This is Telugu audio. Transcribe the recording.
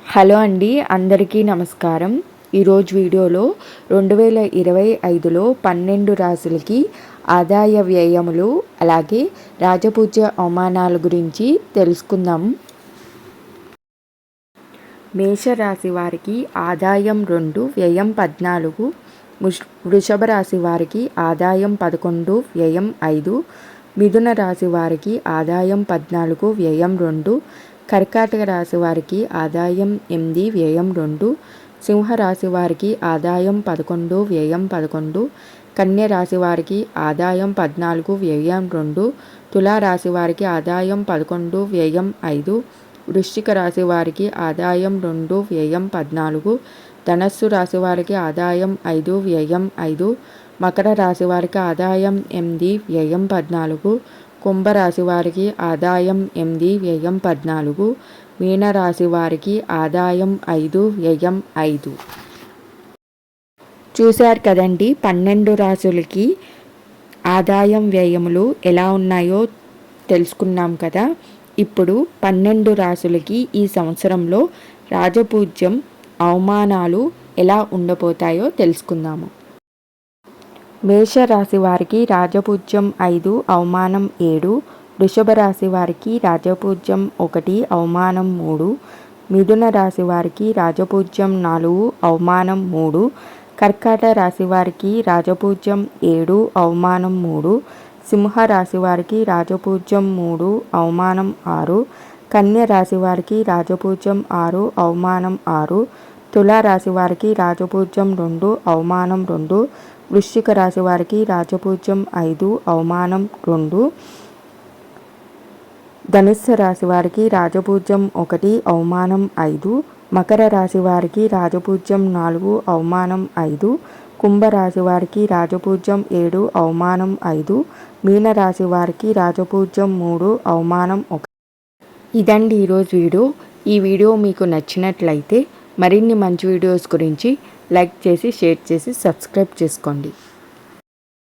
హలో అండి, అందరికీ నమస్కారం. ఈరోజు వీడియోలో 2025లో 12 రాశులకి ఆదాయ వ్యయములు అలాగే రాజపూజ్య అవమానాల గురించి తెలుసుకుందాం. మేషరాశి వారికి ఆదాయం 2, వ్యయం 14. వృషభ రాశి వారికి ఆదాయం 11, వ్యయం 5. మిథున రాశి వారికి ఆదాయం 14, వ్యయం 2. కర్కాటక రాశి వారికి ఆదాయం 8, వ్యయం 2. సింహరాశి వారికి ఆదాయం 11, వ్యయం 11. కన్య రాశి వారికి ఆదాయం 14, వ్యయం 2. తులారాశి వారికి ఆదాయం 11, వ్యయం 5. వృశ్చిక రాశి వారికి ఆదాయం 2, వ్యయం 14. ధనస్సు రాశి వారికి ఆదాయం 5, వ్యయం 5. మకర రాశి వారికి ఆదాయం 8, వ్యయం 14. కుంభరాశి వారికి ఆదాయం 8, వ్యయం 14. మీనరాశి వారికి ఆదాయం 5, వ్యయం 5. చూశారు కదండి, 12 రాశులకి ఆదాయం వ్యయములు ఎలా ఉన్నాయో తెలుసుకున్నాం కదా. ఇప్పుడు 12 రాశులకి ఈ సంవత్సరంలో రాజపూజ్యం అవమానాలు ఎలా ఉండబోతాయో తెలుసుకుందాము. మేషరాశి వారికి రాజపూజ్యం 5, అవమానం 7. వృషభ రాశి వారికి రాజపూజ్యం 1, అవమానం 3. మిథున రాశి వారికి రాజపూజ్యం 4, అవమానం 3. కర్కాటక రాశి వారికి రాజపూజ్యం 7, అవమానం 3. సింహ రాశి వారికి రాజపూజ్యం 3, అవమానం 6. కన్య రాశి వారికి రాజపూజ్యం 6, అవమానం 6. తులారాశి వారికి రాజపూజ్యం 2, అవమానం 2. వృశ్చిక రాశి వారికి రాజపూజ్యం 5, అవమానం 2. ధనుస్సు రాశి వారికి రాజపూజ్యం 1, అవమానం 5. మకర రాశి వారికి రాజపూజ్యం 4, అవమానం 5. కుంభరాశి వారికి రాజపూజ్యం 7, అవమానం 5. మీనరాశి వారికి రాజపూజ్యం 3, అవమానం 1. ఇదండి ఈరోజు వీడియో. ఈ వీడియో మీకు నచ్చినట్లయితే మరిన్ని మంచి వీడియోస్ గురించి లైక్ చేసి, షేర్ చేసి, సబ్స్క్రైబ్ చేసుకోండి.